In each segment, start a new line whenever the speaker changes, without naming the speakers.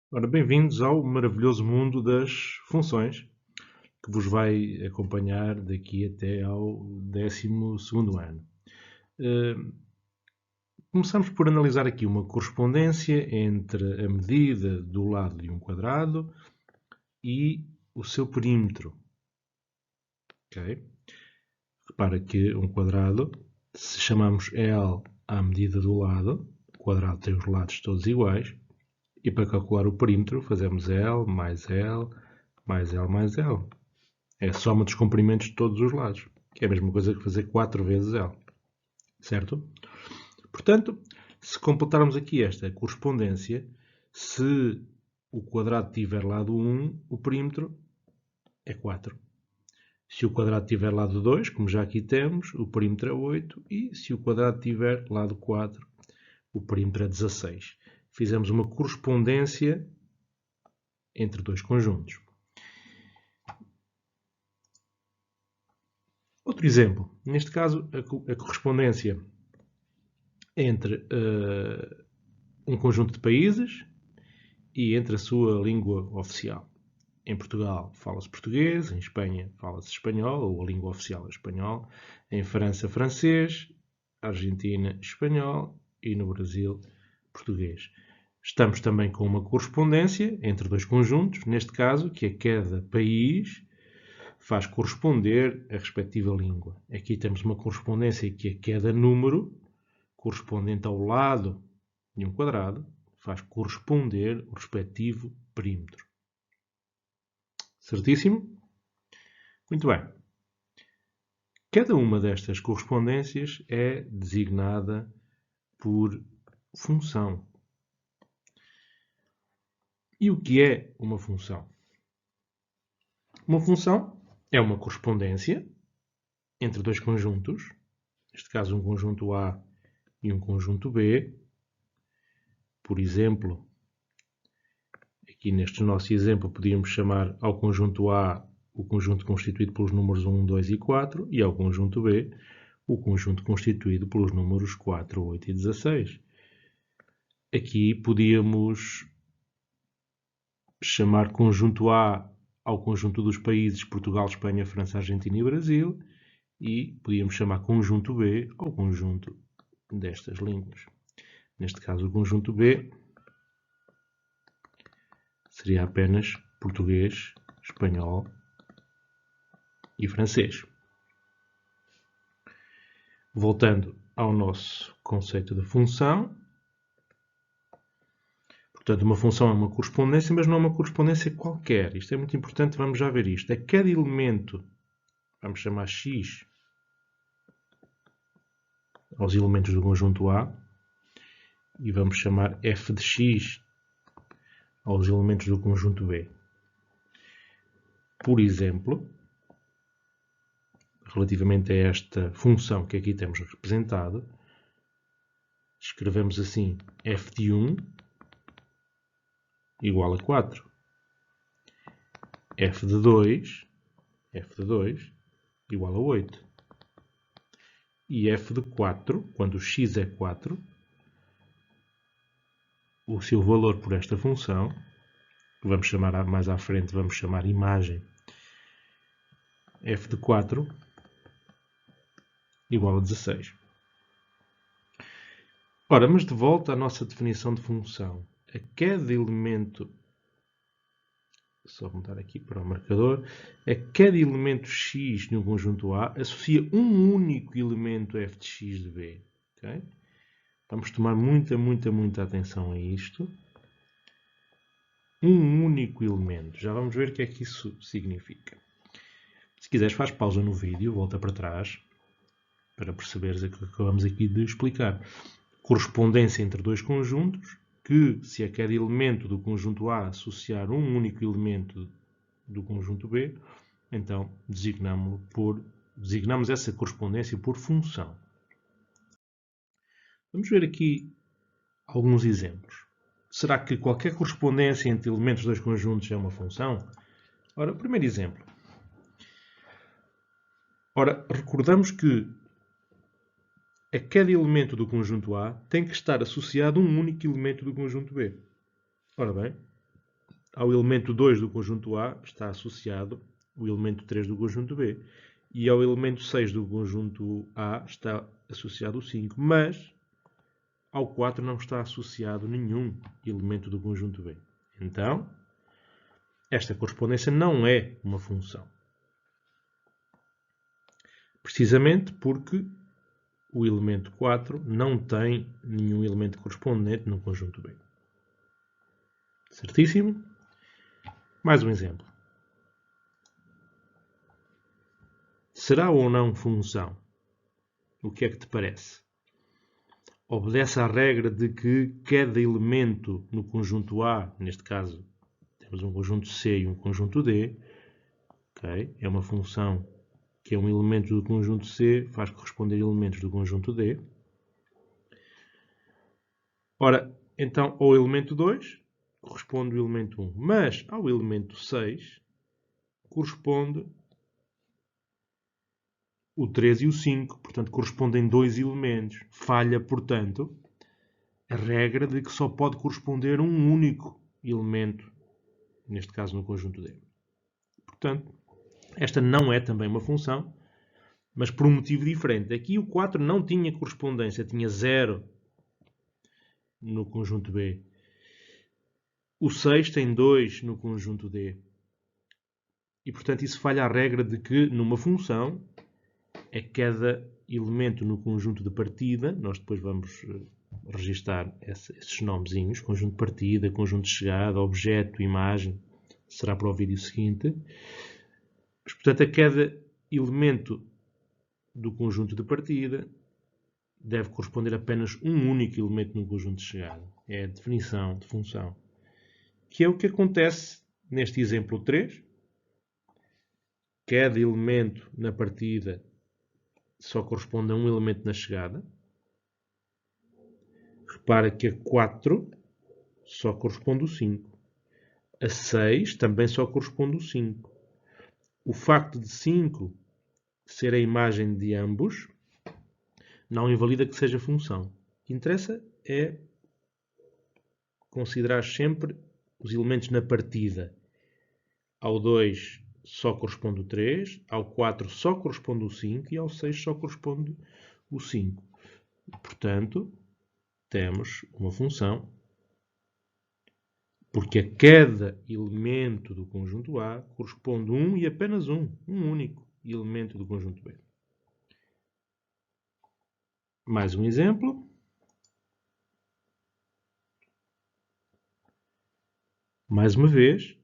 Ora, bem-vindos ao maravilhoso mundo das funções, que vos vai acompanhar daqui até ao 12º ano. Começamos por analisar aqui uma correspondência entre a medida do lado de um quadrado e o seu perímetro. Okay? Repara que um quadrado, se chamamos L à medida do lado, o quadrado tem os lados todos iguais, e para calcular o perímetro fazemos L mais L mais L mais L. É a soma dos comprimentos de todos os lados, que é a mesma coisa que fazer 4 vezes L. Certo? Portanto, se completarmos aqui esta correspondência, se o quadrado tiver lado 1, o perímetro é 4. Se o quadrado tiver lado 2, como já aqui temos, o perímetro é 8. E se o quadrado tiver lado 4, o perímetro é 16. Fizemos uma correspondência entre dois conjuntos. Outro exemplo. Neste caso, a correspondência entre um conjunto de países e entre a sua língua oficial. Em Portugal fala-se português, em Espanha fala-se espanhol, ou a língua oficial é espanhol, em França francês, Argentina espanhol e no Brasil português. Estamos também com uma correspondência entre dois conjuntos, neste caso, que a cada país faz corresponder a respectiva língua. Aqui temos uma correspondência que a cada número, correspondente ao lado de um quadrado, faz corresponder o respectivo perímetro. Certíssimo? Muito bem. Cada uma destas correspondências é designada por função. E o que é uma função? Uma função é uma correspondência entre dois conjuntos, neste caso um conjunto A e um conjunto B. Por exemplo, aqui neste nosso exemplo podíamos chamar ao conjunto A o conjunto constituído pelos números 1, 2 e 4 e ao conjunto B o conjunto constituído pelos números 4, 8 e 16. Aqui podíamos chamar conjunto A ao conjunto dos países Portugal, Espanha, França, Argentina e Brasil e podíamos chamar conjunto B ao conjunto destas línguas. Neste caso, o conjunto B seria apenas português, espanhol e francês. Voltando ao nosso conceito de função. Portanto, uma função é uma correspondência, mas não é uma correspondência qualquer. Isto é muito importante, vamos já ver isto. A cada elemento, vamos chamar x aos elementos do conjunto A, e vamos chamar f de x aos elementos do conjunto B. Por exemplo, relativamente a esta função que aqui temos representado, escrevemos assim f de 1 igual a 4. f de 2 igual a 8. E f de 4, quando x é 4, o seu valor por esta função, que vamos chamar mais à frente, vamos chamar imagem, f de 4 igual a 16. Ora, mas de volta à nossa definição de função. A cada elemento, só mudar aqui para o marcador, a cada elemento x de um conjunto A associa um único elemento f de x de B. Okay? Vamos tomar muita atenção a isto. Um único elemento. Já vamos ver o que é que isso significa. Se quiseres, faz pausa no vídeo, volta para trás, para perceberes o que acabamos aqui de explicar. Correspondência entre dois conjuntos, que se a cada elemento do conjunto A associar um único elemento do conjunto B, então designamos essa correspondência por função. Vamos ver aqui alguns exemplos. Será que qualquer correspondência entre elementos de dois conjuntos é uma função? Ora, primeiro exemplo. Ora, recordamos que a cada elemento do conjunto A tem que estar associado um único elemento do conjunto B. Ora bem, ao elemento 2 do conjunto A está associado o elemento 3 do conjunto B. E ao elemento 6 do conjunto A está associado o 5. Mas ao 4 não está associado nenhum elemento do conjunto B. Então, esta correspondência não é uma função. Precisamente porque o elemento 4 não tem nenhum elemento correspondente no conjunto B. Certíssimo? Mais um exemplo. Será ou não função? O que é que te parece? Obedece à regra de que cada elemento no conjunto A, neste caso temos um conjunto C e um conjunto D, okay? É uma função que é um elemento do conjunto C, faz corresponder elementos do conjunto D. Ora, então, ao elemento 2 corresponde o elemento 1, mas ao elemento 6 corresponde o 3 e o 5, portanto, correspondem dois elementos. Falha, portanto, a regra de que só pode corresponder um único elemento, neste caso no conjunto D. Portanto, esta não é também uma função, mas por um motivo diferente. Aqui o 4 não tinha correspondência, tinha 0 no conjunto B. O 6 tem 2 no conjunto D. E, portanto, isso falha a regra de que, numa função, é cada elemento no conjunto de partida, nós depois vamos registar esses nomezinhos, conjunto de partida, conjunto de chegada, objeto, imagem, será para o vídeo seguinte. Mas, portanto, a cada elemento do conjunto de partida deve corresponder apenas um único elemento no conjunto de chegada. É a definição de função. Que é o que acontece neste exemplo 3. Cada elemento na partida só corresponde a um elemento na chegada. Repara que a 4 só corresponde o 5. A 6 também só corresponde o 5. O facto de 5 ser a imagem de ambos não invalida que seja função. O que interessa é considerar sempre os elementos na partida. Ao 2 só corresponde o 3, ao 4 só corresponde o 5 e ao 6 só corresponde o 5. Portanto, temos uma função, porque a cada elemento do conjunto A corresponde um e apenas um único elemento do conjunto B. Mais um exemplo. Mais uma vez,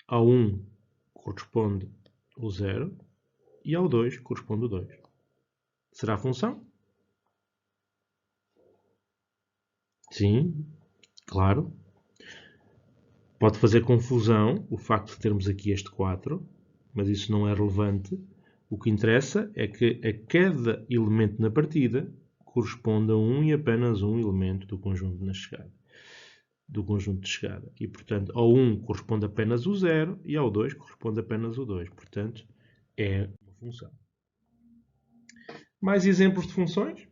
ao 1 corresponde o 0 e ao 2 corresponde o 2. Será a função? Sim, claro. Pode fazer confusão o facto de termos aqui este 4, mas isso não é relevante. O que interessa é que a cada elemento na partida corresponde a um e apenas um elemento do conjunto na chegada. Do conjunto de chegada. E, portanto, ao 1 corresponde apenas o 0 e ao 2 corresponde apenas o 2. Portanto, é uma função. Mais exemplos de funções?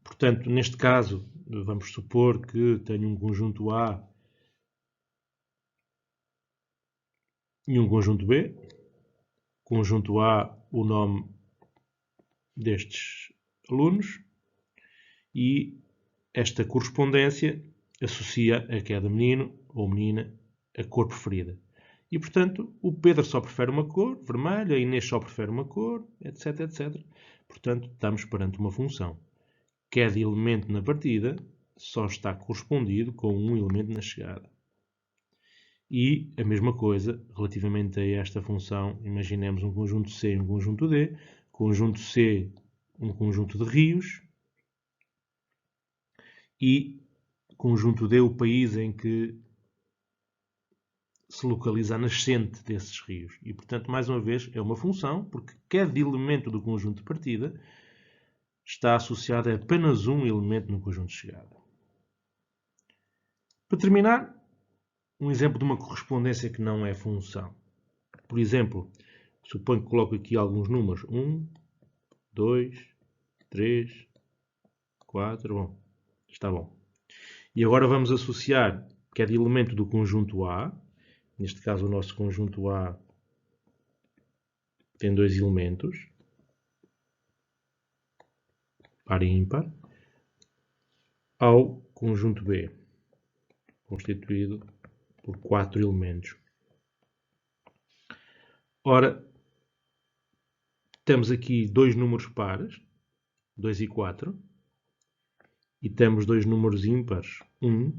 Portanto, neste caso, vamos supor que tenho um conjunto A e um conjunto B. Conjunto A, o nome destes alunos, e esta correspondência associa a cada menino ou menina a cor preferida. E, portanto, o Pedro só prefere uma cor, vermelha, a Inês só prefere uma cor, etc, etc. Portanto, estamos perante uma função. Cada elemento na partida só está correspondido com um elemento na chegada. E a mesma coisa relativamente a esta função, imaginemos um conjunto C e um conjunto D. Conjunto C, um conjunto de rios, e conjunto D, o país em que se localiza a nascente desses rios. E, portanto, mais uma vez, é uma função, porque cada elemento do conjunto de partida está associado a apenas um elemento no conjunto de chegada. Para terminar, um exemplo de uma correspondência que não é função. Por exemplo, suponho que coloco aqui alguns números. 1, 2, 3, 4. Bom, Está bom. E agora vamos associar cada elemento do conjunto A. Neste caso, o nosso conjunto A tem 2 elementos, par e ímpar, ao conjunto B, constituído por 4 elementos. Ora, temos aqui 2 números pares, 2 e 4, e temos 2 números ímpares, 1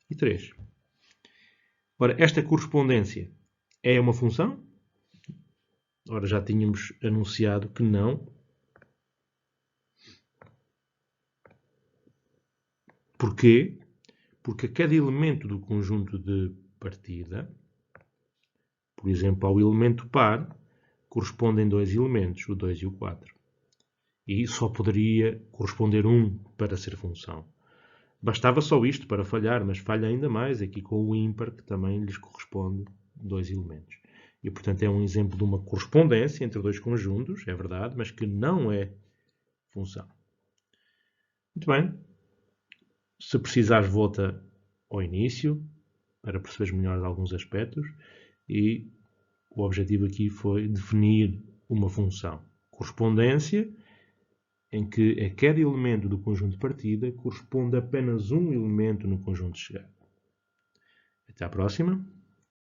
e 3. Ora, esta correspondência é uma função? Ora, já tínhamos anunciado que não. Porquê? Porque a cada elemento do conjunto de partida, por exemplo, ao elemento par, correspondem 2 elementos, o 2 e o 4. E só poderia corresponder um para ser função. Bastava só isto para falhar, mas falha ainda mais aqui com o ímpar, que também lhes corresponde 2 elementos. E, portanto, é um exemplo de uma correspondência entre 2 conjuntos, é verdade, mas que não é função. Muito bem. Se precisares, volta ao início para perceberes melhor alguns aspectos. E o objetivo aqui foi definir uma função. Correspondência em que a cada elemento do conjunto de partida corresponde a apenas um elemento no conjunto de chegada. Até à próxima.